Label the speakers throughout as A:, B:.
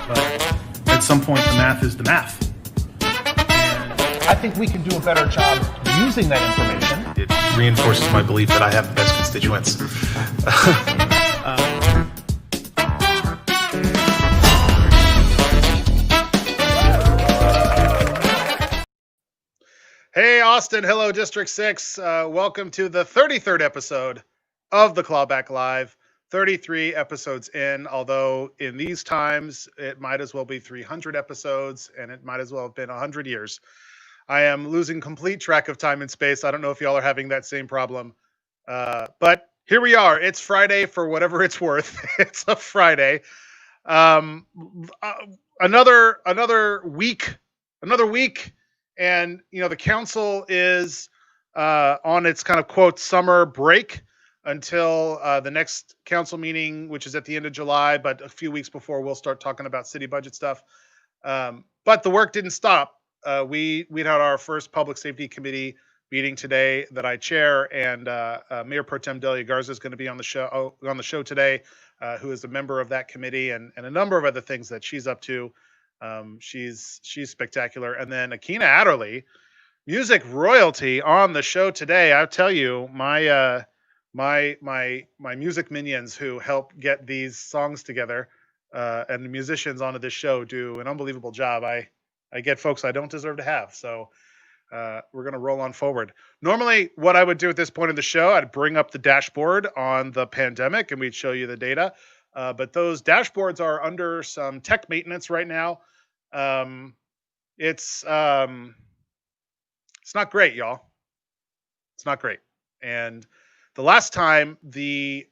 A: But at some point, the math is the math.
B: I think we can do a better job using that information.
A: It reinforces my belief that I have the best constituents. Hey, Austin. Hello, District 6. Welcome to the 33rd episode of the Clawback Live. 33 episodes in, although in these times, it might as well be 300 episodes, and it might as well have been 100 years. I am losing complete track of time and space. I don't know if y'all are having that same problem. But here we are. It's Friday for whatever it's worth. It's a Friday. Another week. And, you know, the council is on its kind of, quote, summer break until the next council meeting, which is at the end of July. But a few weeks before, we'll start talking about city budget stuff. But the work didn't stop. We had our first public safety committee meeting today that I chair, and Mayor Pro Tem Delia Garza is going to be on the show today, who is a member of that committee, and a number of other things that she's up to. She's spectacular. And then Akina Adderley, music royalty, on the show today. I'll tell you, my music minions who help get these songs together and the musicians onto this show do an unbelievable job. I get folks I don't deserve to have. So we're going to roll on forward. Normally, what I would do at this point in the show, I'd bring up the dashboard on the pandemic and we'd show you the data. But those dashboards are under some tech maintenance right now. It's not great, y'all. It's not great. And the last time the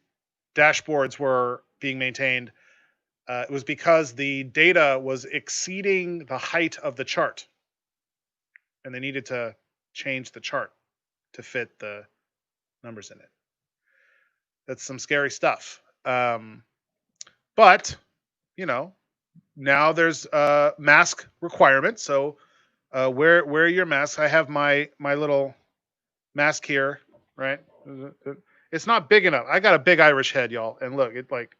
A: dashboards were being maintained, it was because the data was exceeding the height of the chart. And they needed to change the chart to fit the numbers in it. That's some scary stuff. But, you know, now there's a mask requirement. So wear your mask. I have my little mask here, right? It's not big enough. I got a big Irish head, y'all. And look, it like,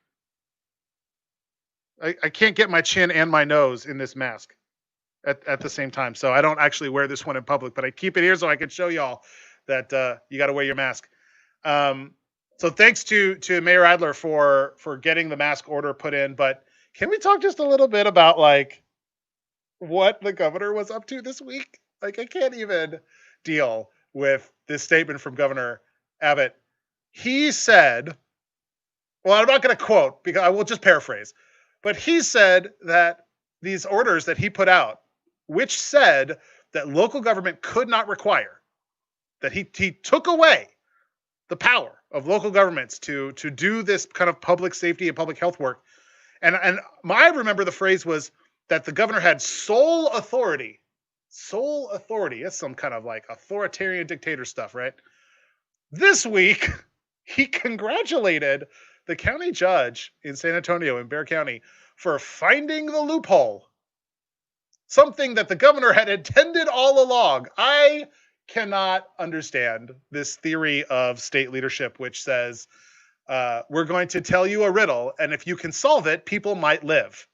A: I can't get my chin and my nose in this mask at the same time. So I don't actually wear this one in public, but I keep it here so I can show y'all that you got to wear your mask. So thanks to Mayor Adler for getting the mask order put in. But can we talk just a little bit about like what the governor was up to this week? Like, I can't even deal with this statement from Governor Abbott. He said, well, I'm not going to quote because I will just paraphrase, but he said that these orders that he put out, which said that local government could not require, that he took away the power of local governments to do this kind of public safety and public health work. And I remember the phrase was that the governor had sole authority. Sole authority. That's some kind of like authoritarian dictator stuff, right? This week, he congratulated the county judge in San Antonio, in Bexar County, for finding the loophole. Something that the governor had intended all along. I cannot understand this theory of state leadership, which says, we're going to tell you a riddle, and if you can solve it, people might live.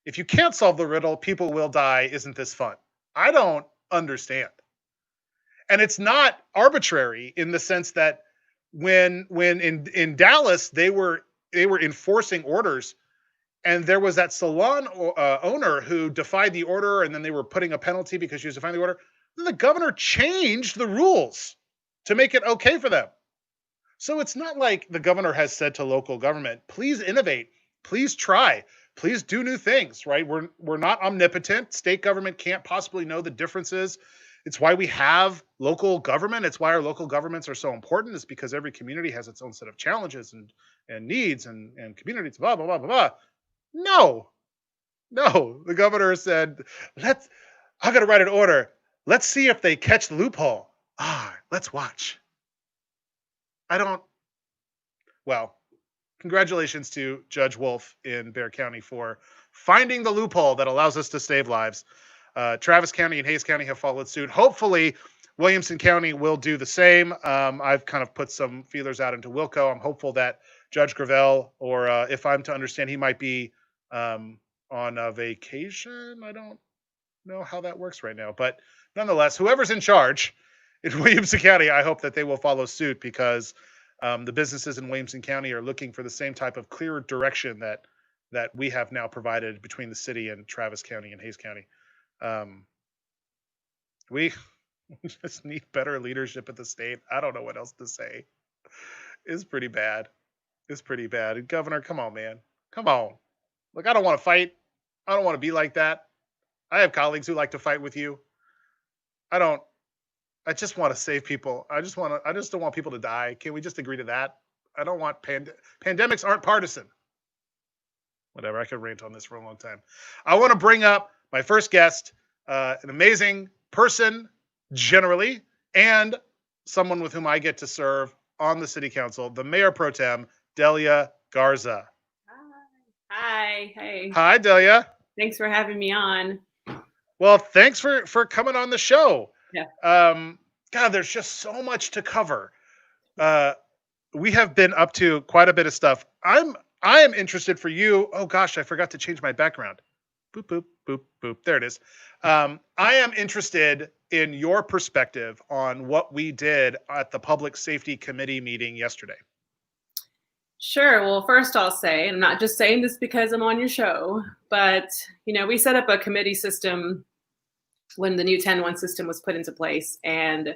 A: If you can't solve the riddle, people will die. Isn't this fun? I don't understand. And it's not arbitrary in the sense that when in Dallas, they were enforcing orders, and there was that salon owner who defied the order, and then they were putting a penalty because she was defying the order. Then the governor changed the rules to make it okay for them. So it's not like the governor has said to local government, please innovate, please try, please do new things, right? We're not omnipotent. State government can't possibly know the differences. It's why we have local government. It's why our local governments are so important. It's because every community has its own set of challenges and needs and communities, blah, blah, blah, blah, blah. No, the governor said, I got to write an order. Let's see if they catch the loophole. Let's watch. Well, congratulations to Judge Wolf in Bexar County for finding the loophole that allows us to save lives. Travis County and Hayes County have followed suit. Hopefully, Williamson County will do the same. I've kind of put some feelers out into Wilco. I'm hopeful that Judge Gravel, or if I'm to understand, he might be on a vacation. I don't know how that works right now, but nonetheless, whoever's in charge in Williamson County, I hope that they will follow suit because the businesses in Williamson County are looking for the same type of clear direction that we have now provided between the city and Travis County and Hayes County. Um, we just need better leadership at the state. I don't know what else to say. It's pretty bad. It's pretty bad. And Governor, come on, man. Come on. Look, I don't want to fight. I don't want to be like that. I have colleagues who like to fight with you. I don't. I just want to save people. I just don't want people to die. Can we just agree to that? I don't want pandemics aren't partisan. Whatever. I could rant on this for a long time. I want to bring up my first guest, an amazing person generally, and someone with whom I get to serve on the city council, the mayor pro tem, Delia Garza.
C: Hi. Hey.
A: Hi, Delia.
C: Thanks for having me on.
A: Well, thanks for coming on the show.
C: Yeah.
A: God, there's just so much to cover. We have been up to quite a bit of stuff. I am interested for you. Oh gosh, I forgot to change my background. Boop, boop, boop, boop. There it is. I am interested in your perspective on what we did at the Public Safety Committee meeting yesterday.
C: Sure. Well, first I'll say, I'm not just saying this because I'm on your show, but we set up a committee system when the new 10-1 system was put into place, and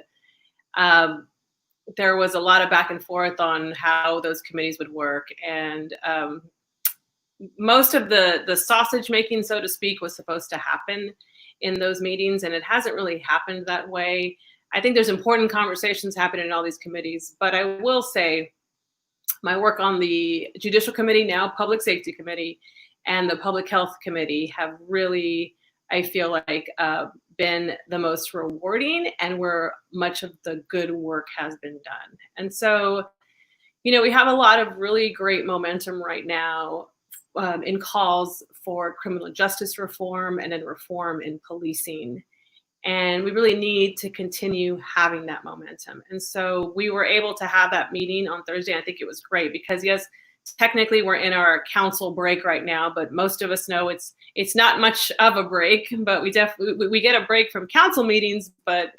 C: there was a lot of back and forth on how those committees would work, and most of the sausage making, so to speak, was supposed to happen in those meetings, and it hasn't really happened that way. I think there's important conversations happening in all these committees, but I will say my work on the Judicial Committee, now Public Safety Committee, and the Public Health Committee have really, I feel like, been the most rewarding, and where much of the good work has been done. And so, we have a lot of really great momentum right now in calls for criminal justice reform and in reform in policing. And we really need to continue having that momentum. And so we were able to have that meeting on Thursday. I think it was great because, yes, technically we're in our council break right now, but most of us know it's not much of a break, but we get a break from council meetings, but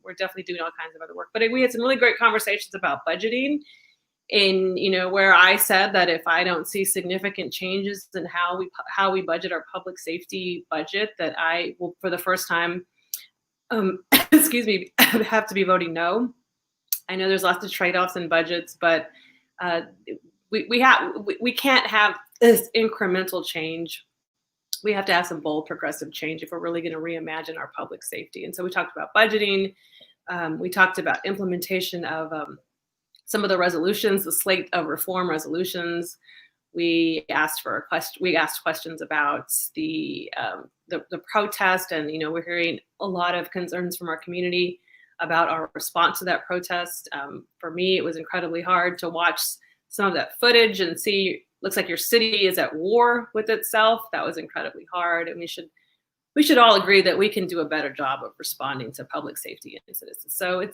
C: we're definitely doing all kinds of other work. But we had some really great conversations about budgeting, in where I said that if I don't see significant changes in how we budget our public safety budget, that I will, for the first time, excuse me, have to be voting no. I know there's lots of trade-offs in budgets, but we can't have this incremental change. We have to have some bold progressive change if we're really going to reimagine our public safety. And so we talked about budgeting. We talked about implementation of some of the resolutions, the slate of reform resolutions. We asked questions about the protest, and we're hearing a lot of concerns from our community about our response to that protest. For me, it was incredibly hard to watch some of that footage and see, looks like your city is at war with itself. That was incredibly hard, and we should all agree that we can do a better job of responding to public safety incidents. So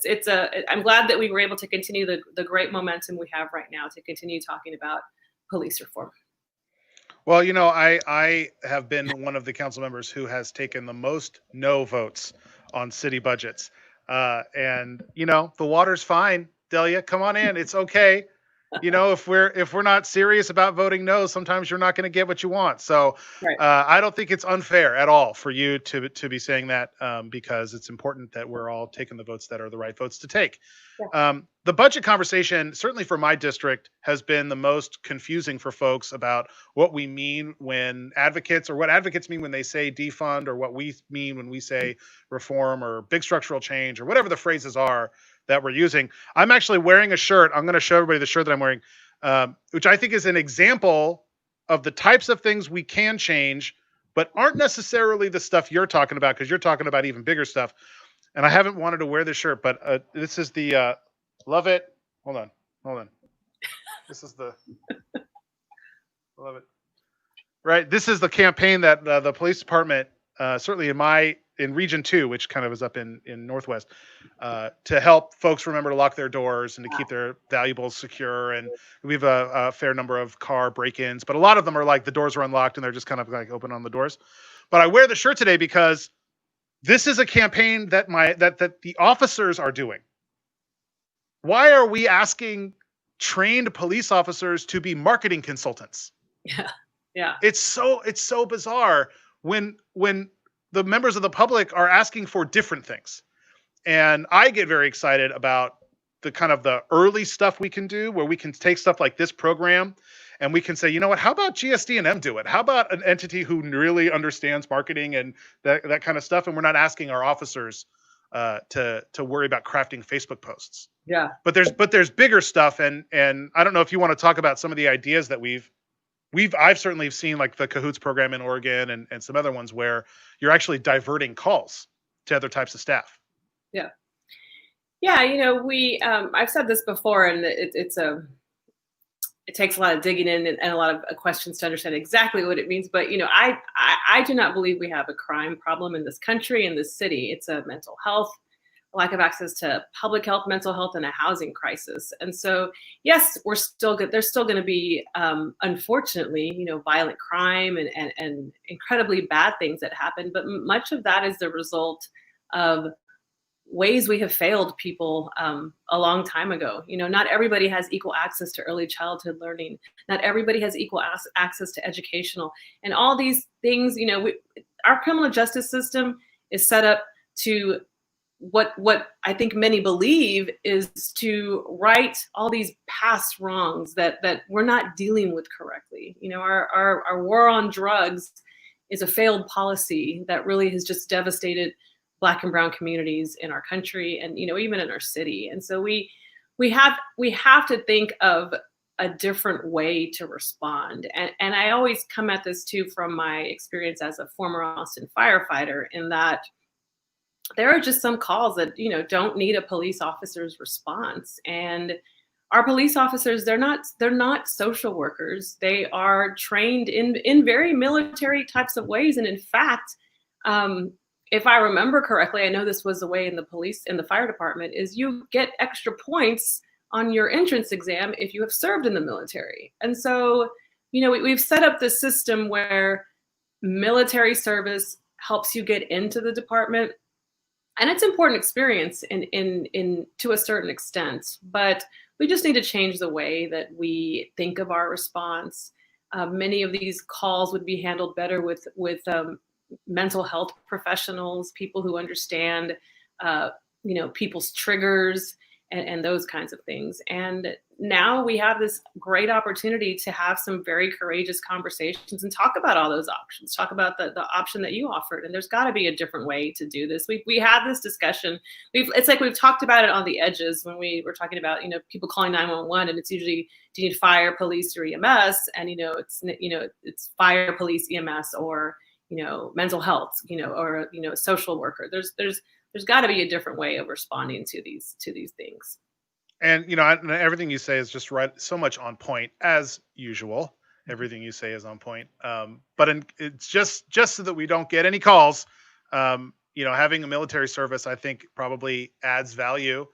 C: I'm glad that we were able to continue the great momentum we have right now to continue talking about police reform.
A: Well, I have been one of the council members who has taken the most no votes on city budgets. And the water's fine, Delia, come on in. It's okay. If we're not serious about voting no, sometimes you're not going to get what you want. So right. I don't think it's unfair at all for you to be saying that, because it's important that we're all taking the votes that are the right votes to take. Yeah. The budget conversation, certainly for my district, has been the most confusing for folks about what we mean when advocates, or what advocates mean when they say defund, or what we mean when we say reform or big structural change, or whatever the phrases are that we're using. I'm actually wearing a shirt. I'm going to show everybody the shirt that I'm wearing, which I think is an example of the types of things we can change, but aren't necessarily the stuff you're talking about, because you're talking about even bigger stuff. And I haven't wanted to wear this shirt, but this is the love it. Hold on. This is the love it. Right. This is the campaign that the police department, certainly in my in Region 2, which kind of is up in Northwest, to help folks remember to lock their doors and to keep their valuables secure. And we have a fair number of car break-ins, but a lot of them are like the doors are unlocked and they're just kind of like open on the doors. But I wear the shirt today because this is a campaign that that the officers are doing. Why are we asking trained police officers to be marketing consultants?
C: Yeah. Yeah.
A: It's so bizarre when the members of the public are asking for different things. And I get very excited about the kind of the early stuff we can do, where we can take stuff like this program and we can say, you know what, how about GSD&M do it? How about an entity who really understands marketing and that kind of stuff? And we're not asking our officers to worry about crafting Facebook posts.
C: Yeah.
A: But there's bigger stuff. And I don't know if you want to talk about some of the ideas that I've certainly seen, like the Cahoots program in Oregon and some other ones where you're actually diverting calls to other types of staff.
C: Yeah. Yeah. You know, I've said this before, and it takes a lot of digging in and a lot of questions to understand exactly what it means. But, you know, I do not believe we have a crime problem in this country, in this city. It's a mental health, lack of access to public health, mental health, and a housing crisis. And so, yes, we're still good. There's still going to be, unfortunately, you know, violent crime and incredibly bad things that happen. But much of that is the result of ways we have failed people a long time ago. You know, not everybody has equal access to early childhood learning. Not everybody has equal access to educational, and all these things. You know, our criminal justice system is set up to what I think many believe is to right all these past wrongs that we're not dealing with correctly. You know, our war on drugs is a failed policy that really has just devastated Black and brown communities in our country, and, you know, even in our city. And so we have to think of a different way to respond. And I always come at this too from my experience as a former Austin firefighter, in that there are just some calls that, you know, don't need a police officer's response. And our police officers, they're not social workers. They are trained in very military types of ways. And in fact, if I remember correctly, I know this was the way in the fire department, is you get extra points on your entrance exam if you have served in the military. And so, you know, we've set up this system where military service helps you get into the department. And it's an important experience in to a certain extent, but we just need to change the way that we think of our response. Many of these calls would be handled better with mental health professionals, people who understand, you know, people's triggers and those kinds of things. And now we have this great opportunity to have some very courageous conversations and talk about all those options, talk about the option that you offered. And there's got to be a different way to do this. We had this discussion. It's like we've talked about it on the edges when we were talking about, you know, people calling 911, and it's usually, do you need fire, police, or EMS? And, you know, it's fire, police, EMS, or, you know, mental health, you know, or, you know, a social worker. There's got to be a different way of responding to these things.
A: And, you know, everything you say is just right, so much on point, as usual. Everything you say is on point. But it's just so that we don't get any calls. You know, having a military service, I think, probably adds value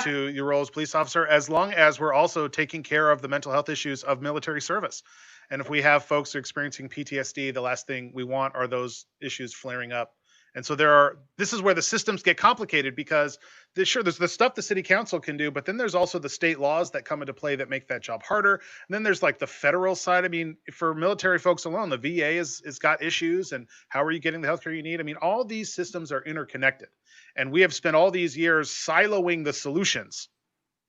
A: to your role as police officer, as long as we're also taking care of the mental health issues of military service. And if we have folks experiencing PTSD, the last thing we want are those issues flaring up. And so this is where the systems get complicated, because there's the stuff the city council can do, but then there's also the state laws that come into play that make that job harder. And then there's like the federal side. I mean, for military folks alone, the VA is got issues, and how are you getting the healthcare you need? I mean, all these systems are interconnected, and we have spent all these years siloing the solutions.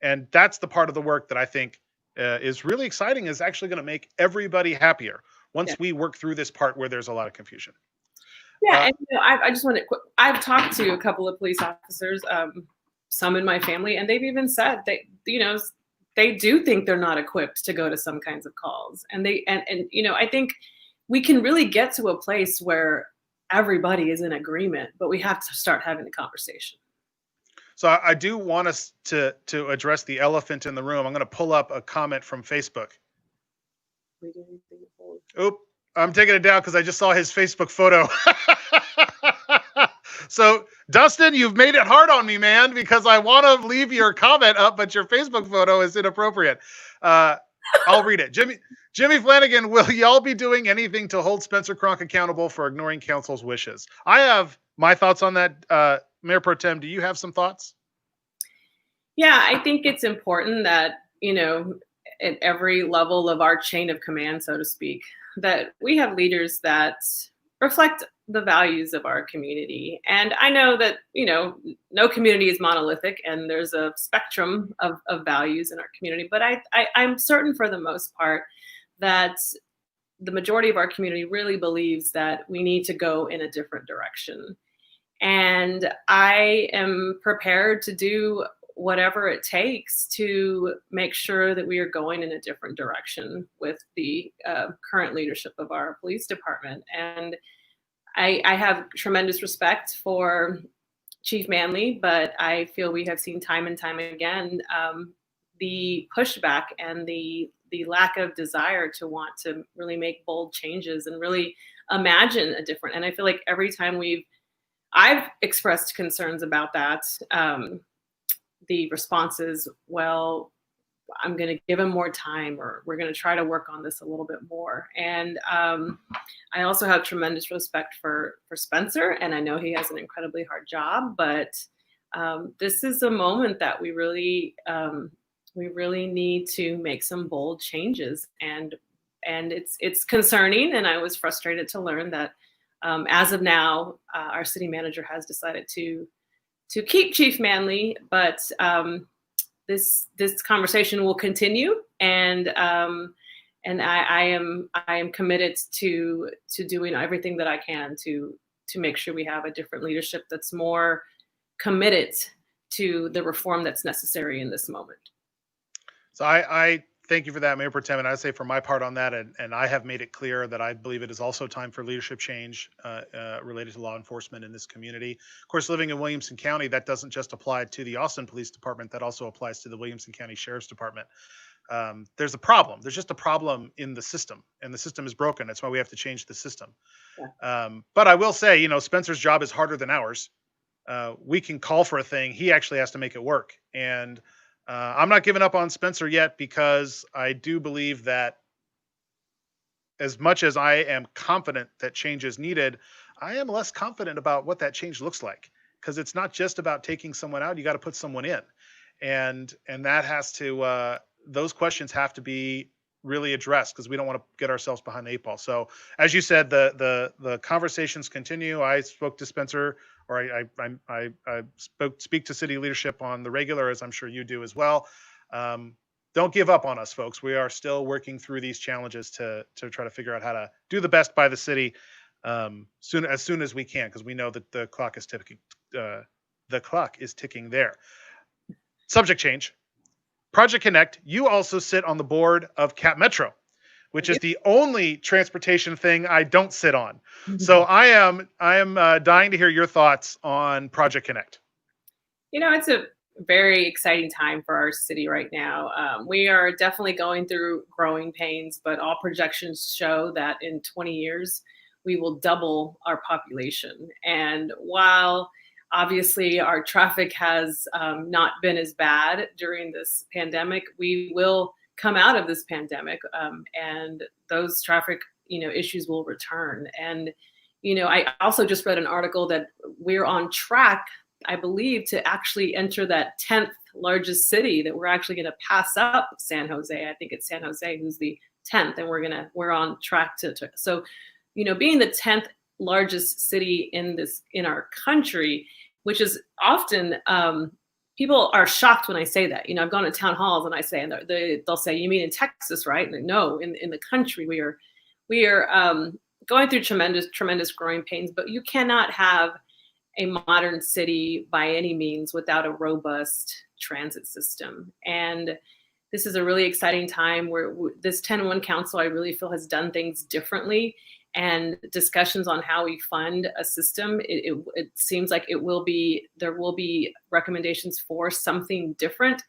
A: And that's the part of the work that I think is really exciting, is actually going to make everybody happier once we work through this part where there's a lot of confusion.
C: Yeah, and, you know, I just want to. I've talked to a couple of police officers, some in my family, and they've even said they do think they're not equipped to go to some kinds of calls, and you know, I think we can really get to a place where everybody is in agreement, but we have to start having the conversation.
A: So I do want us to address the elephant in the room. I'm going to pull up a comment from Facebook. Oop. I'm taking it down because I just saw his Facebook photo. So, Dustin, you've made it hard on me, man, because I want to leave your comment up, but your Facebook photo is inappropriate. I'll read it. Jimmy Flanagan, will y'all be doing anything to hold Spencer Cronk accountable for ignoring council's wishes? I have my thoughts on that. Mayor Pro Tem, do you have some thoughts?
C: Yeah, I think it's important that, at every level of our chain of command, so to speak, that we have leaders that reflect the values of our community. And I know that, no community is monolithic and there's a spectrum of values in our community, but I'm certain for the most part that the majority of our community really believes that we need to go in a different direction. And I am prepared to do whatever it takes to make sure that we are going in a different direction with the current leadership of our police department. And I have tremendous respect for Chief Manley, but I feel we have seen time and time again the pushback and the lack of desire to want to really make bold changes and really imagine a different. And I feel like every time I've expressed concerns about that, the response is, well, I'm going to give him more time, or we're going to try to work on this a little bit more. And I also have tremendous respect for Spencer, and I know he has an incredibly hard job, but this is a moment that we really need to make some bold changes. And it's concerning, and I was frustrated to learn that as of now, our city manager has decided to keep Chief Manley, but this conversation will continue, and I am committed to doing everything that I can to make sure we have a different leadership that's more committed to the reform that's necessary in this moment.
A: So I thank you for that, Mayor Pro Tem, and I say for my part on that, and I have made it clear that I believe it is also time for leadership change related to law enforcement in this community. Of course, living in Williamson County, that doesn't just apply to the Austin Police Department, that also applies to the Williamson County Sheriff's Department. There's a problem. There's just a problem in the system, and the system is broken. That's why we have to change the system. Yeah. But I will say, Spencer's job is harder than ours. We can call for a thing. He actually has to make it work. And I'm not giving up on Spencer yet, because I do believe that as much as I am confident that change is needed, I am less confident about what that change looks like, because it's not just about taking someone out. You got to put someone in, and that has to those questions have to be really addressed, because we don't want to get ourselves behind the eight ball. So as you said, the conversations continue. I spoke to Spencer, or I speak to city leadership on the regular, as I'm sure you do as well. Don't give up on us, folks. We are still working through these challenges to try to figure out how to do the best by the city as soon as we can, because we know that the clock is ticking. The clock is ticking there. Subject change. Project Connect. You also sit on the board of Cap Metro, which is the only transportation thing I don't sit on. So I am dying to hear your thoughts on Project Connect.
C: It's a very exciting time for our city right now. We are definitely going through growing pains, but all projections show that in 20 years, we will double our population. And while obviously our traffic has not been as bad during this pandemic, we will come out of this pandemic, and those traffic, issues will return. And, I also just read an article that we're on track, I believe, to actually enter that 10th largest city, that we're actually going to pass up San Jose. I think it's San Jose who's the 10th, and we're on track to so, being the 10th largest city in our country, which is often, people are shocked when I say that. I've gone to town halls and I say, and they'll say, "You mean in Texas, right?" And no, in the country, we are going through tremendous growing pains. But you cannot have a modern city by any means without a robust transit system. And this is a really exciting time where this 10-1 council, I really feel, has done things differently. And discussions on how we fund a system, it seems like there will be recommendations for something different,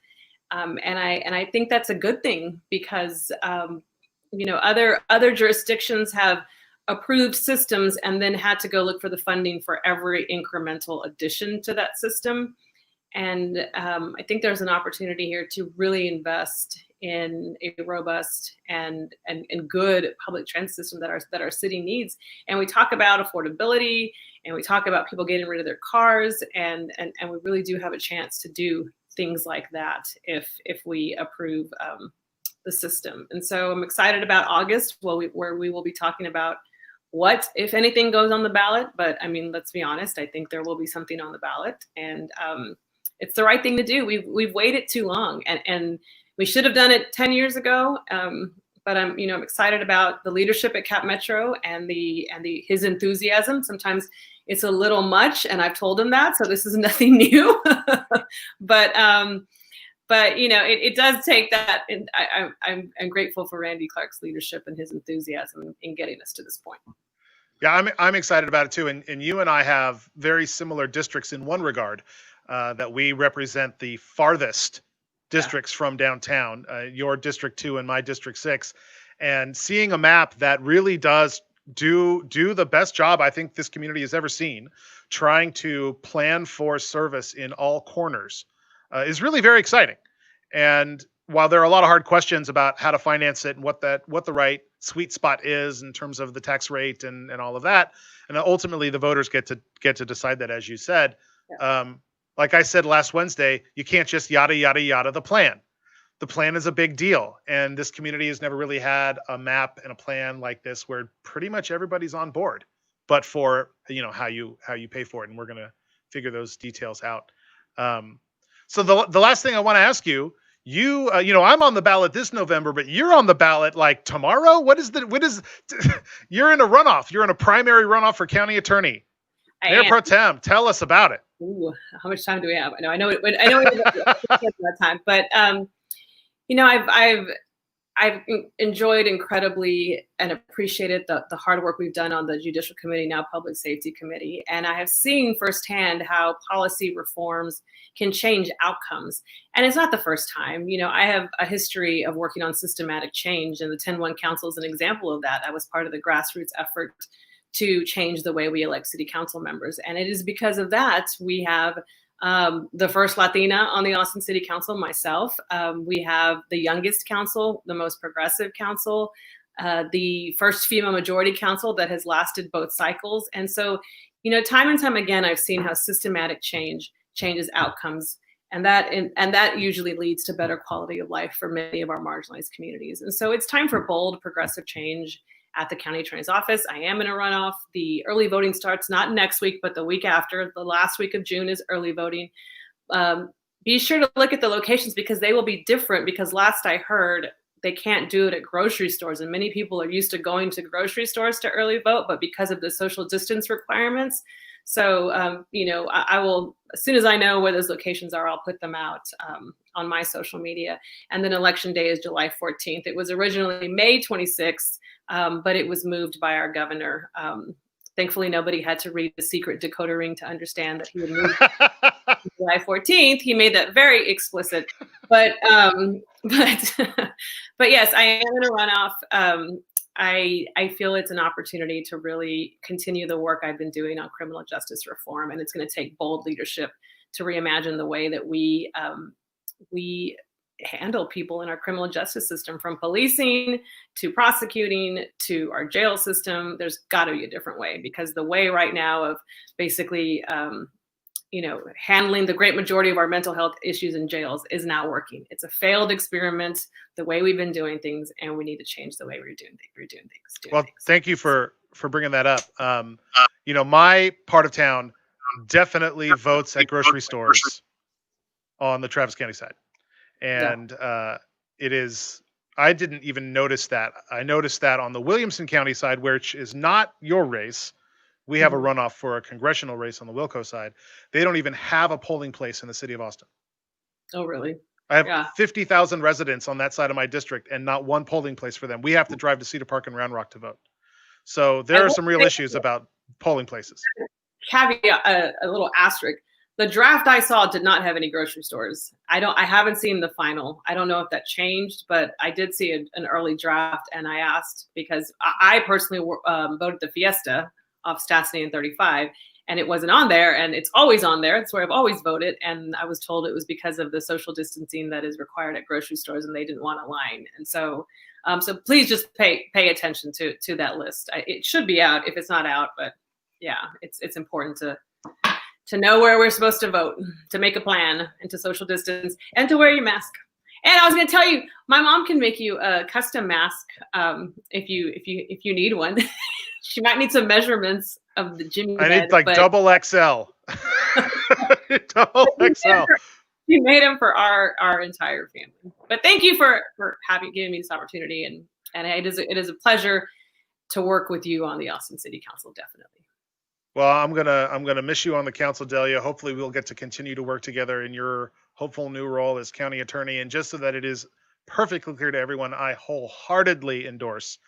C: and I think that's a good thing, because other jurisdictions have approved systems and then had to go look for the funding for every incremental addition to that system. And I think there's an opportunity here to really invest in a robust and good public transit system that our city needs. And we talk about affordability, and we talk about people getting rid of their cars, and we really do have a chance to do things like that if we approve the system. And so I'm excited about August, where we will be talking about what, if anything, goes on the ballot. But I mean, let's be honest, I think there will be something on the ballot, and it's the right thing to do. We've waited too long, and we should have done it 10 years ago. But I'm excited about the leadership at Cap Metro and his enthusiasm. Sometimes it's a little much, and I've told him that, so this is nothing new. But it does take that, and I'm grateful for Randy Clark's leadership and his enthusiasm in getting us to this point.
A: Yeah, I'm excited about it too. And you and I have very similar districts in one regard, that we represent the farthest districts from downtown, your District 2 and my District 6. And seeing a map that really does do the best job I think this community has ever seen, trying to plan for service in all corners, is really very exciting. And while there are a lot of hard questions about how to finance it and what the right sweet spot is in terms of the tax rate and all of that, and ultimately the voters get to decide that, as you said. Yeah. Like I said last Wednesday, you can't just yada yada yada the plan. The plan is a big deal, and this community has never really had a map and a plan like this where pretty much everybody's on board, but for how you pay for it, and we're going to figure those details out. So the last thing I want to ask you, I'm on the ballot this November, but you're on the ballot like tomorrow. What is you're in a runoff. You're in a primary runoff for county attorney. Mayor Pro Tem, tell us about it.
C: Ooh, how much time do we have? I know we have that time, but I've enjoyed incredibly and appreciated the hard work we've done on the Judicial Committee, now Public Safety Committee. And I have seen firsthand how policy reforms can change outcomes. And it's not the first time. I have a history of working on systematic change, and the 10-1 Council is an example of that. I was part of the grassroots effort to change the way we elect city council members. And it is because of that we have the first Latina on the Austin City Council, myself. We have the youngest council, the most progressive council, the first female majority council that has lasted both cycles. And so, time and time again, I've seen how systematic change changes outcomes. And that usually leads to better quality of life for many of our marginalized communities. And so it's time for bold, progressive change at the county attorney's office. I am in a runoff. The early voting starts not next week, but the week after. The last week of June is early voting. Be sure to look at the locations, because they will be different, because last I heard, they can't do it at grocery stores. And many people are used to going to grocery stores to early vote, but because of the social distance requirements. So, I will, as soon as I know where those locations are, I'll put them out on my social media. And then election day is July 14th. It was originally May 26th. But it was moved by our governor. Thankfully, nobody had to read the secret decoder ring to understand that he would move July 14th. He made that very explicit. But yes, I am in a runoff. I feel it's an opportunity to really continue the work I've been doing on criminal justice reform, and it's going to take bold leadership to reimagine the way that we handle people in our criminal justice system, from policing to prosecuting to our jail system. There's got to be a different way, because the way right now of basically, handling the great majority of our mental health issues in jails is not working. It's a failed experiment, the way we've been doing things, and we need to change the way we're doing things.
A: Thank you for bringing that up. My part of town definitely votes at grocery stores on the Travis County side. And it is, I didn't even notice that. I noticed that on the Williamson County side, which is not your race. We have a runoff for a congressional race on the Wilco side. They don't even have a polling place in the city of Austin.
C: Oh, really?
A: I have 50,000 residents on that side of my district and not one polling place for them. We have to drive to Cedar Park and Round Rock to vote. So there are some real issues about polling places.
C: Caveat, a little asterisk. The draft I saw did not have any grocery stores. I haven't seen the final. I don't know if that changed, but I did see an early draft, and I asked because I personally voted the Fiesta off Stastny and 35, and it wasn't on there, and it's always on there. It's where I've always voted, and I was told it was because of the social distancing that is required at grocery stores, and they didn't want a line. And so, so please just pay attention to that list. It should be out if it's not out, but yeah, it's important to know where we're supposed to vote, to make a plan, and to social distance, and to wear your mask. And I was going to tell you, my mom can make you a custom mask if you need one. She might need some measurements of the Jimmy.
A: I need like double XL. Double XL.
C: She made them for our entire family. But thank you for giving me this opportunity, and it is a pleasure to work with you on the Austin City Council, definitely.
A: Well, I'm gonna miss you on the council, Delia. Hopefully, we'll get to continue to work together in your hopeful new role as county attorney. And just so that it is perfectly clear to everyone, I wholeheartedly endorse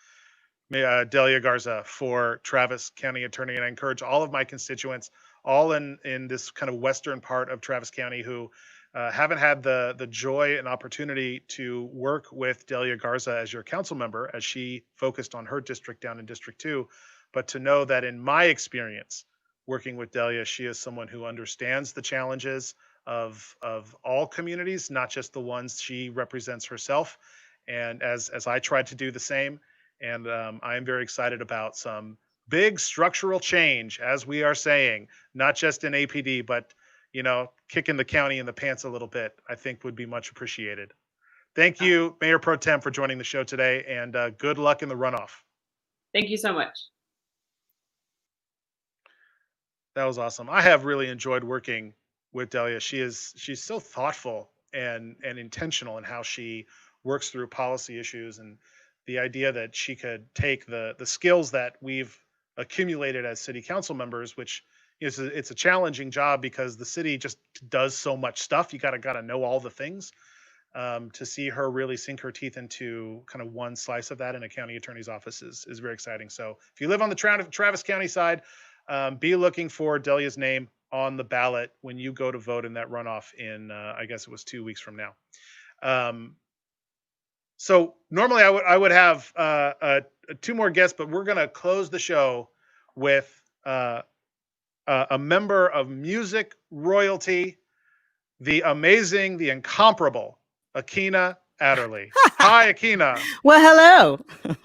A: Delia Garza for Travis County Attorney, and I encourage all of my constituents, all in this kind of western part of Travis County, who haven't had the joy and opportunity to work with Delia Garza as your council member, as she focused on her district down in District 2. But to know that in my experience working with Delia, she is someone who understands the challenges of all communities, not just the ones she represents herself. And as I tried to do the same, and I am very excited about some big structural change, as we are saying, not just in APD, but kicking the county in the pants a little bit, I think would be much appreciated. Thank you, Mayor Pro Tem, for joining the show today, and good luck in the runoff.
C: Thank you so much.
A: That was awesome. I have really enjoyed working with Delia. She's so thoughtful and intentional in how she works through policy issues, and the idea that she could take the skills that we've accumulated as city council members, which is it's a challenging job because the city just does so much stuff. You gotta know all the things. To see her really sink her teeth into kind of one slice of that in a county attorney's office is very exciting. So if you live on the Travis County side, be looking for Delia's name on the ballot when you go to vote in that runoff in, I guess it was 2 weeks from now. So normally I would have 2 more guests, but we're going to close the show with a member of music royalty, the amazing, the incomparable Akina Adderley. Hi, Akina.
D: Well, hello.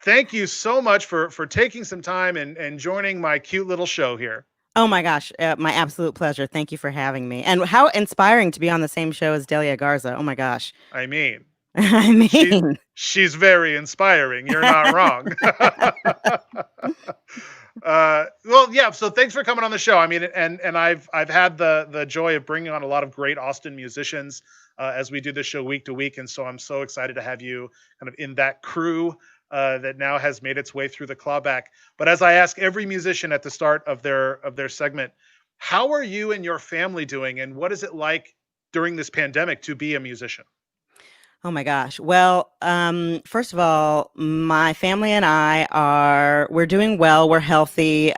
A: Thank you so much for taking some time and joining my cute little show here.
D: Oh my gosh, my absolute pleasure. Thank you for having me. And how inspiring to be on the same show as Delia Garza. Oh my gosh.
A: I mean,
D: she's
A: very inspiring. You're not wrong. Well, yeah. So thanks for coming on the show. I mean, and I've had the joy of bringing on a lot of great Austin musicians as we do this show week to week, and so I'm so excited to have you kind of in that crew that now has made its way through the Clawback. But as I ask every musician at the start of their segment, how are you and your family doing, and what is it like during this pandemic to be a musician?
D: Oh my gosh. Well, first of all, my family and we're doing well. We're healthy.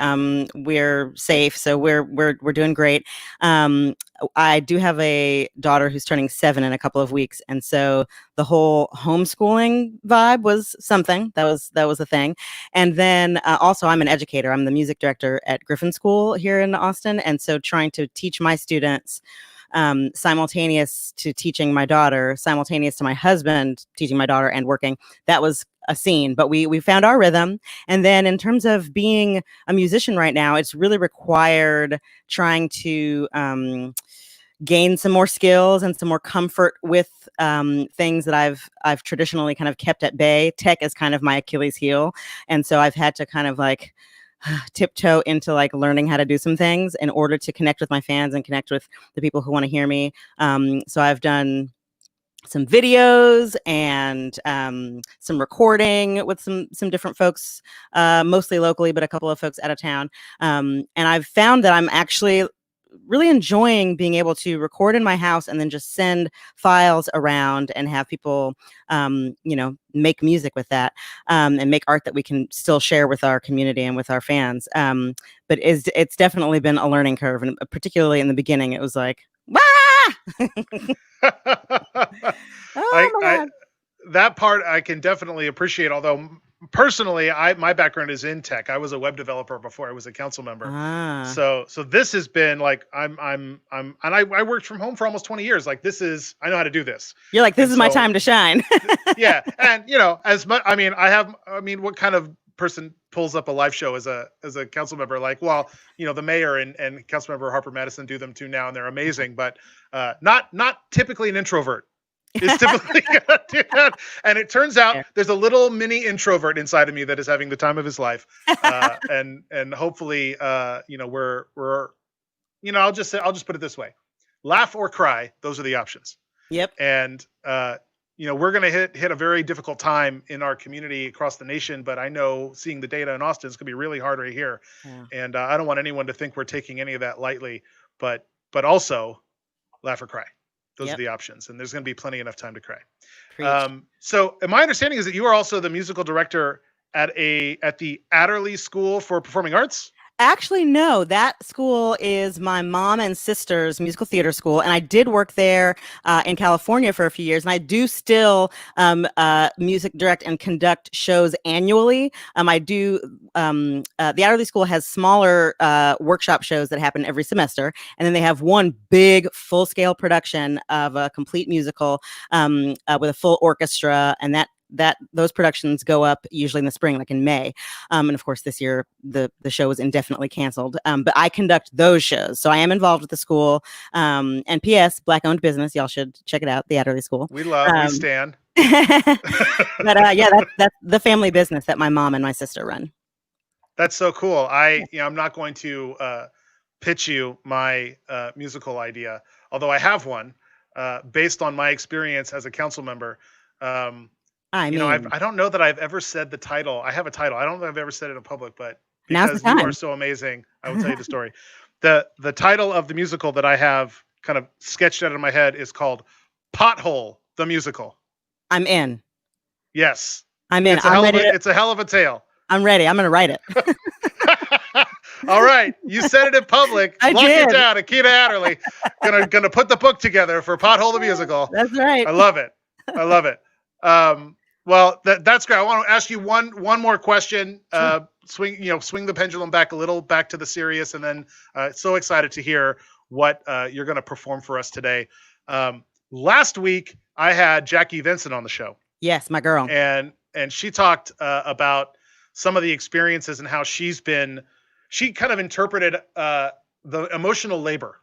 D: We're safe. So we're doing great. I do have a daughter who's turning 7 in a couple of weeks. And so the whole homeschooling vibe was something that was a thing. And then also I'm an educator. I'm the music director at Griffin School here in Austin. And so trying to teach my students simultaneous to teaching my daughter, simultaneous to my husband teaching my daughter and working, that was a scene. But we found our rhythm. And then in terms of being a musician right now, it's really required trying to gain some more skills and some more comfort with things that I've traditionally kind of kept at bay. Tech is kind of my Achilles heel. And so I've had to kind of like tiptoe into like learning how to do some things in order to connect with my fans and connect with the people who want to hear me. So I've done some videos and some recording with some different folks, mostly locally, but a couple of folks out of town. And I've found that I'm actually really enjoying being able to record in my house and then just send files around and have people, make music with that, and make art that we can still share with our community and with our fans. But it's definitely been a learning curve, and particularly in the beginning, it was like, wah! Oh my God.
A: That part I can definitely appreciate. Although personally, my background is in tech. I was a web developer before I was a council member. So this has been like and I worked from home for almost 20 years. Like I know how to do this.
D: You're like, this is my time to shine.
A: Yeah, and as much. What kind of person pulls up a live show as a council member? Like, well, the mayor and council member Harper Madison do them too now, and they're amazing. But not typically an introvert. Is typically gonna do that. And it turns out there's a little mini introvert inside of me that is having the time of his life. And hopefully, we're I'll just put it this way: laugh or cry. Those are the options.
D: Yep.
A: And we're gonna hit a very difficult time in our community across the nation. But I know seeing the data in Austin is gonna be really hard right here. Yeah. And I don't want anyone to think we're taking any of that lightly. But also, laugh or cry. Those are the options, and there's going to be plenty enough time to cry. So my understanding is that you are also the musical director at the Adderley School for Performing Arts.
D: Actually, no, that school is my mom and sister's musical theater school. And I did work there in California for a few years. And I do still music direct and conduct shows annually. I do, the Adderley School has smaller workshop shows that happen every semester. And then they have one big full scale production of a complete musical with a full orchestra. And those productions go up usually in the spring, like in May. And of course, this year, the show was indefinitely canceled. But I conduct those shows. So I am involved with the school. And P.S., Black-owned business. Y'all should check it out, the Adderley School.
A: We stand.
D: But that's the family business that my mom and my sister run.
A: That's so cool. I'm not going to pitch you my musical idea, although I have one based on my experience as a council member. I don't know that I've ever said the title. I have a title. I don't know if I've ever said it in public, but because you are so amazing, I will tell you the story. The title of the musical that I have kind of sketched out in my head is called Pothole, the Musical.
D: I'm in.
A: Yes.
D: I'm in.
A: It's a hell of a tale.
D: I'm ready. I'm going to write it.
A: All right. You said it in public.
D: I
A: Lock
D: did.
A: it down. Akita Adderley. Gonna put the book together for Pothole the Musical.
D: That's right.
A: I love it. Well, that's great. I want to ask you one more question. Sure. Swing the pendulum back a little, back to the serious, and then so excited to hear what you're going to perform for us today. Last week, I had Jackie Vincent on the show.
D: Yes, my girl.
A: And she talked about some of the experiences and how she kind of interpreted the emotional labor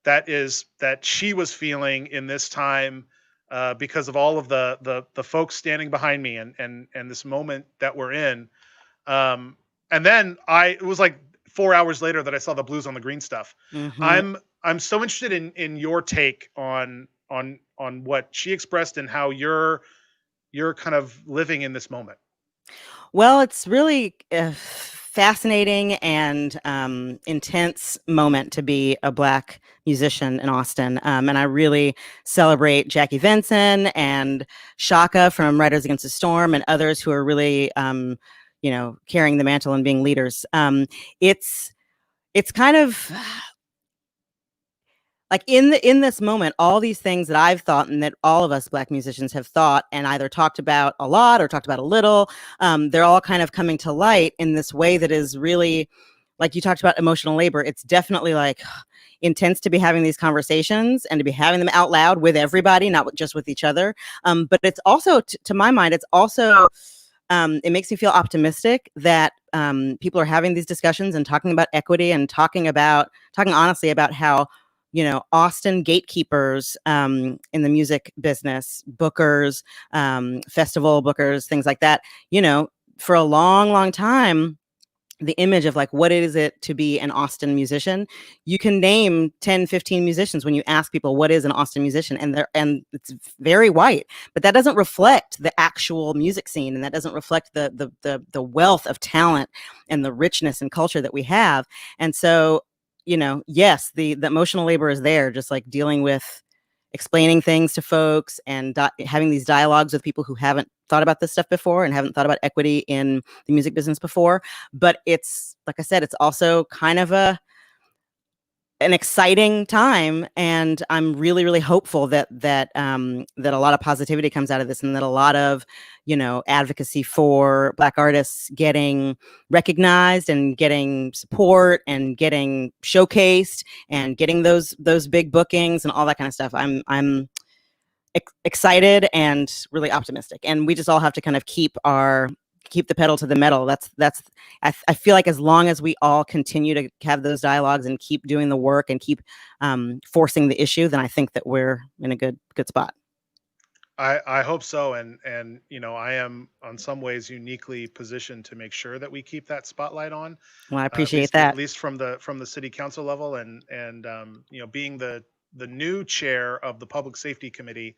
A: that she was feeling in this time. Because of all of the folks standing behind me and this moment that we're in. And then it was like 4 hours later that I saw the Blues on the Green stuff. Mm-hmm. I'm so interested in your take on what she expressed and how you're kind of living in this moment.
D: Well, it's really fascinating and intense moment to be a Black musician in Austin. And I really celebrate Jackie Vincent and Shaka from Riders Against the Storm and others who are really, carrying the mantle and being leaders. It's kind of like in this moment, all these things that I've thought and that all of us Black musicians have thought and either talked about a lot or talked about a little, they're all kind of coming to light in this way that is really, like you talked about emotional labor. It's definitely like intense to be having these conversations and to be having them out loud with everybody, not just with each other. But it's also, to my mind, it makes me feel optimistic that people are having these discussions and talking about equity and talking honestly about how, Austin gatekeepers in the music business, bookers, festival bookers, things like that, for a long, long time, the image of like, what is it to be an Austin musician? You can name 10, 15 musicians when you ask people what is an Austin musician, and it's very white, but that doesn't reflect the actual music scene. And that doesn't reflect the wealth of talent and the richness and culture that we have. And so yes, the emotional labor is there, just like dealing with explaining things to folks and having these dialogues with people who haven't thought about this stuff before and haven't thought about equity in the music business before. But it's, like I said, it's also kind of an exciting time, and I'm really, really hopeful that a lot of positivity comes out of this, and that a lot of advocacy for Black artists getting recognized and getting support and getting showcased and getting those big bookings and all that kind of stuff. I'm excited and really optimistic, and we just all have to kind of keep the pedal to the metal. I feel like as long as we all continue to have those dialogues and keep doing the work and keep forcing the issue, then I think that we're in a good spot.
A: I hope so, and I am on some ways uniquely positioned to make sure that we keep that spotlight on.
D: Well, I appreciate that.
A: At least from the city council level, and being the new chair of the public safety committee,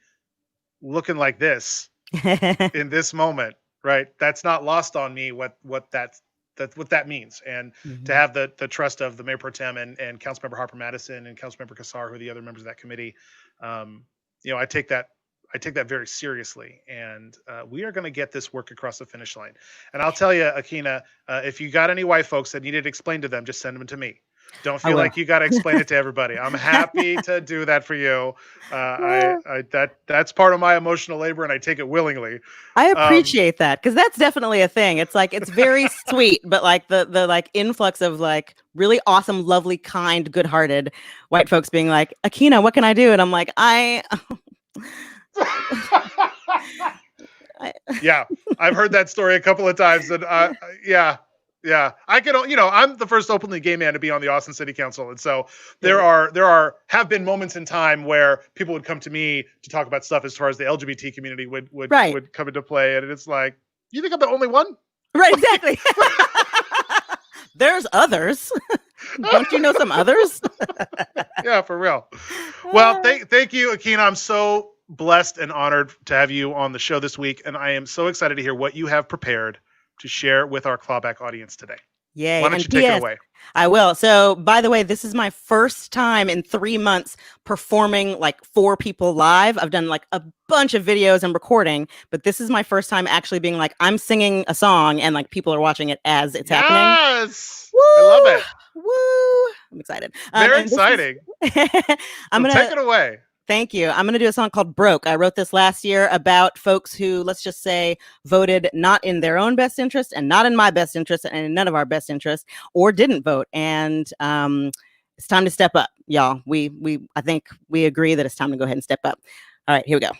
A: looking like this in this moment. Right, that's not lost on me. What that means, and to have the trust of the Mayor Pro Tem and Councilmember Harper Madison and Councilmember Kassar, who are the other members of that committee, I take that very seriously, and we are going to get this work across the finish line. And I'll tell you, Akina, if you got any white folks that need it explained to them, just send them to me. Don't feel like you got to explain it to everybody. I'm happy to do that for you. That's part of my emotional labor, and I take it willingly.
D: I appreciate that, because that's definitely a thing. It's like, it's very sweet, but like the like influx of like really awesome, lovely, kind, good-hearted white folks being like, Akina, what can I do? And I'm like,
A: yeah, I've heard that story a couple of times, and yeah, I can, I'm the first openly gay man to be on the Austin City Council, and so there have been moments in time where people would come to me to talk about stuff as far as the LGBT community would come into play, and it's like, you think I'm the only one?
D: Right, exactly. There's others. Don't you know some others?
A: Yeah, for real. Well, thank you, Akina. I'm so blessed and honored to have you on the show this week, and I am so excited to hear what you have prepared to share with our Clawback audience today.
D: Yay.
A: Why don't you take it away?
D: I will. So, by the way, this is my first time in 3 months performing like 4 people live. I've done like a bunch of videos and recording, but this is my first time actually being like, I'm singing a song and like people are watching it as it's happening.
A: Yes!
D: Woo!
A: I love it.
D: Woo! I'm excited.
A: Very exciting. Take it away.
D: Thank you. I'm going to do a song called Broke. I wrote this last year about folks who, let's just say, voted not in their own best interest and not in my best interest and in none of our best interests, or didn't vote. And it's time to step up, y'all. I think we agree that it's time to go ahead and step up. All right, here we go.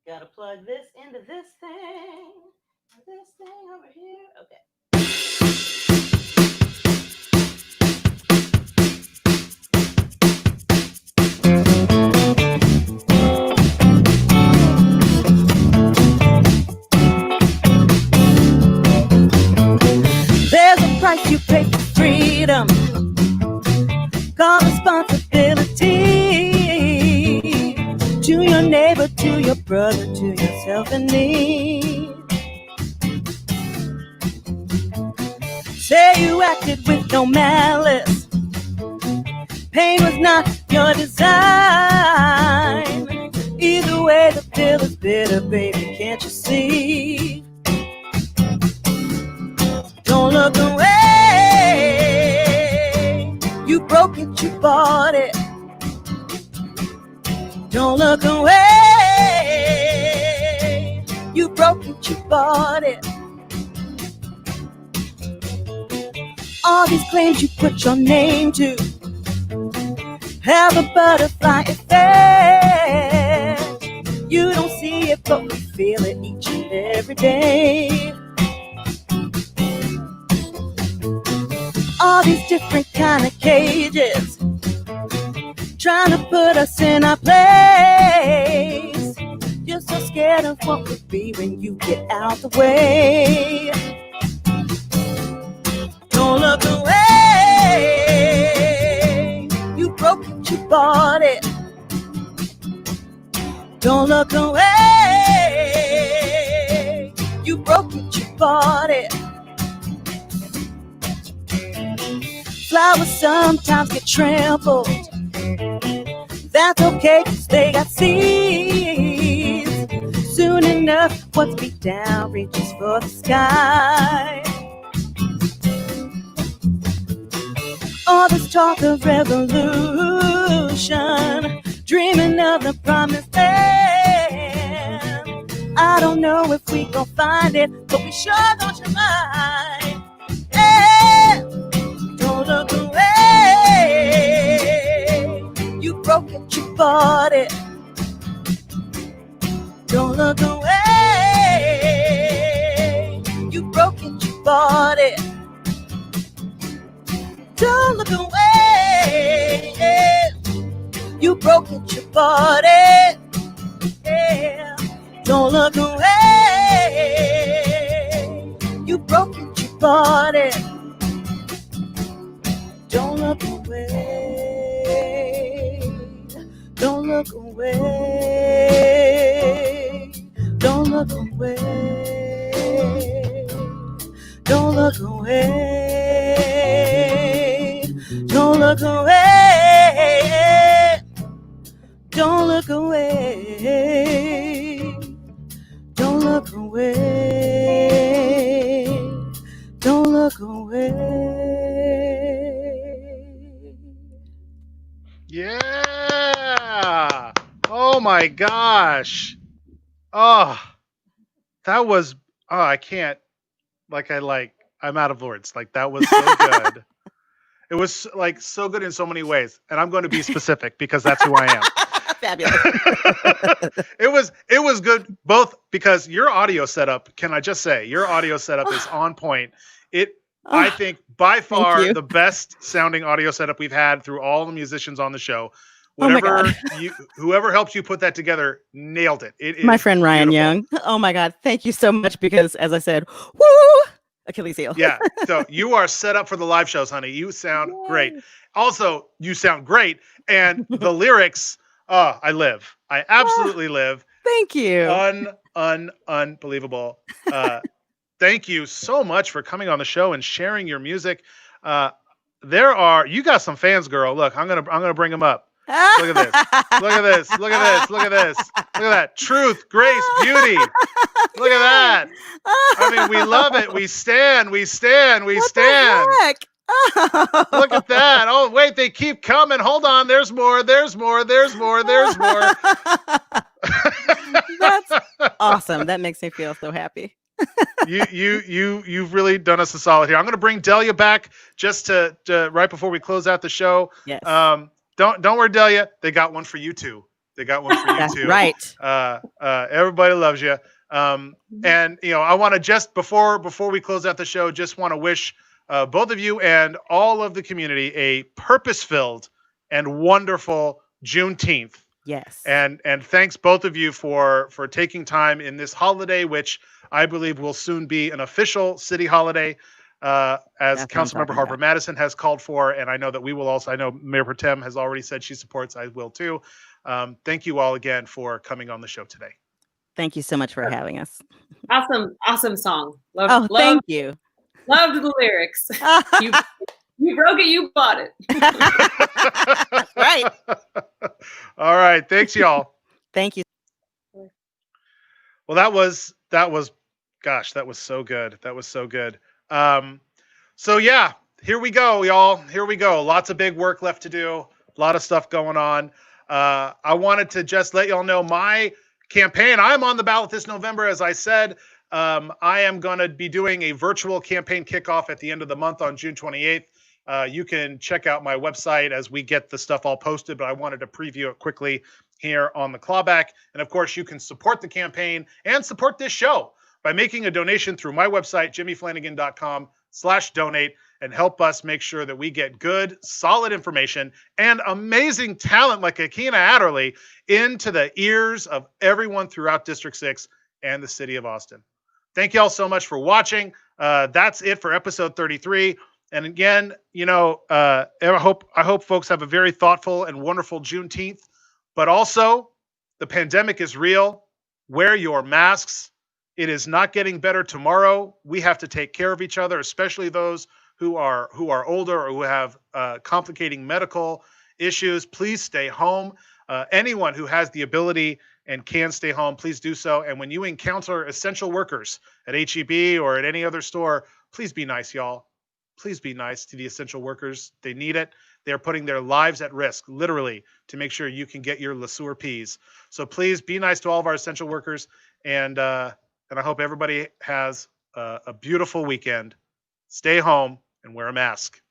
D: Gotta plug this into this thing. This thing over here. Okay. There's a price you pay for freedom, called responsibility. To your neighbor, to your brother, to yourself in need. Say you acted with no malice, pain was not your design. Either way, the pill is bitter, baby, can't you see? Don't look away. You broke it, you bought it. Don't look away. You broke it, you bought it. All these claims you put your name to have a butterfly effect. You don't see it, but we feel it each and every day. All these different kind of cages trying to put us in our place. You're so scared of what will be when you get out the way. Don't look away. You broke it, you bought it. Don't look away. You broke it, you bought it. Flowers sometimes get trampled. That's okay, 'cause they got seeds. Soon enough, what's beat down reaches for the sky. All this talk of revolution, dreaming of the promised land. I don't know if we gon' find it, but we sure gon' try. Yeah. Don't look away. You broke it, you bought it. Don't look away. You broke it, you bought it. Don't look away. You broke it, you bought it. Yeah. Don't look away. You broke it, you bought it. Don't look away. Don't look away. Don't look away. Don't look away. Don't look away. Don't look away. Don't look away. Don't look away.
A: Yeah. Oh my gosh. Oh, that was, oh, I can't, I'm out of words. Like, that was so good. It was like so good in so many ways. And I'm going to be specific because that's who I am.
D: Fabulous.
A: It was good both because your audio setup, can I just say, your audio setup is on point. I think by far the best sounding audio setup we've had through all the musicians on the show. Whoever helps you put that together nailed it. It is
D: my friend Ryan
A: beautiful.
D: Young. Oh my God. Thank you so much because, as I said, woo, Achilles heel.
A: Yeah. So you are set up for the live shows, honey. You sound great. Also, you sound great. And the lyrics, I live. I absolutely live.
D: Thank you.
A: Unbelievable. Thank you so much for coming on the show and sharing your music. You got some fans, girl. Look, I'm gonna bring them up. Look at this. Look at this. Look at this. Look at this. Look at that. Truth, grace, beauty. Look at that. I mean, we love it. We stand. We stand. We stand.
D: The heck?
A: Look at that. Oh, wait, they keep coming. Hold on. There's more. There's more. There's more. There's more.
D: That's awesome. That makes me feel so happy.
A: You've really done us a solid here. I'm going to bring Delia back just to right before we close out the show.
D: Yes.
A: Don't worry, Delia. They got one for you too. They got one for you
D: That's
A: too.
D: Right.
A: Everybody loves you. And I want to just before we close out the show, just want to wish both of you and all of the community a purpose-filled and wonderful Juneteenth.
D: Yes.
A: And thanks both of you for taking time in this holiday, which I believe will soon be an official city holiday, as Councilmember Harper Madison has called for. And I know that we will also, I know Mayor Pro Tem has already said she supports, I will too. Thank you all again for coming on the show today.
D: Thank you so much for having us.
C: Awesome song.
D: Thank you.
C: Loved the lyrics. You broke it, you bought it.
D: Right.
A: All right. Thanks, y'all.
D: Thank you.
A: Well, that was, gosh, that was so good. That was so good. So yeah, here we go, y'all. Here we go. Lots of big work left to do. A lot of stuff going on. I wanted to just let y'all know my campaign. I'm on the ballot this November, as I said. I am going to be doing a virtual campaign kickoff at the end of the month on June 28th. You can check out my website as we get the stuff all posted, but I wanted to preview it quickly here on the Clawback. And of course, you can support the campaign and support this show by making a donation through my website, jimmyflanagan.com/donate, and help us make sure that we get good, solid information and amazing talent like Akina Adderley into the ears of everyone throughout District 6 and the city of Austin. Thank you all so much for watching. That's it for episode 33. And again, I hope folks have a very thoughtful and wonderful Juneteenth. But also, the pandemic is real. Wear your masks. It is not getting better tomorrow. We have to take care of each other, especially those who are older or who have complicating medical issues, please stay home. Anyone who has the ability and can stay home, please do so. And when you encounter essential workers at HEB or at any other store, please be nice, y'all. Please be nice to the essential workers. They need it. They're putting their lives at risk, literally, to make sure you can get your Le Sueur peas. So please be nice to all of our essential workers. And I hope everybody has a beautiful weekend. Stay home and wear a mask.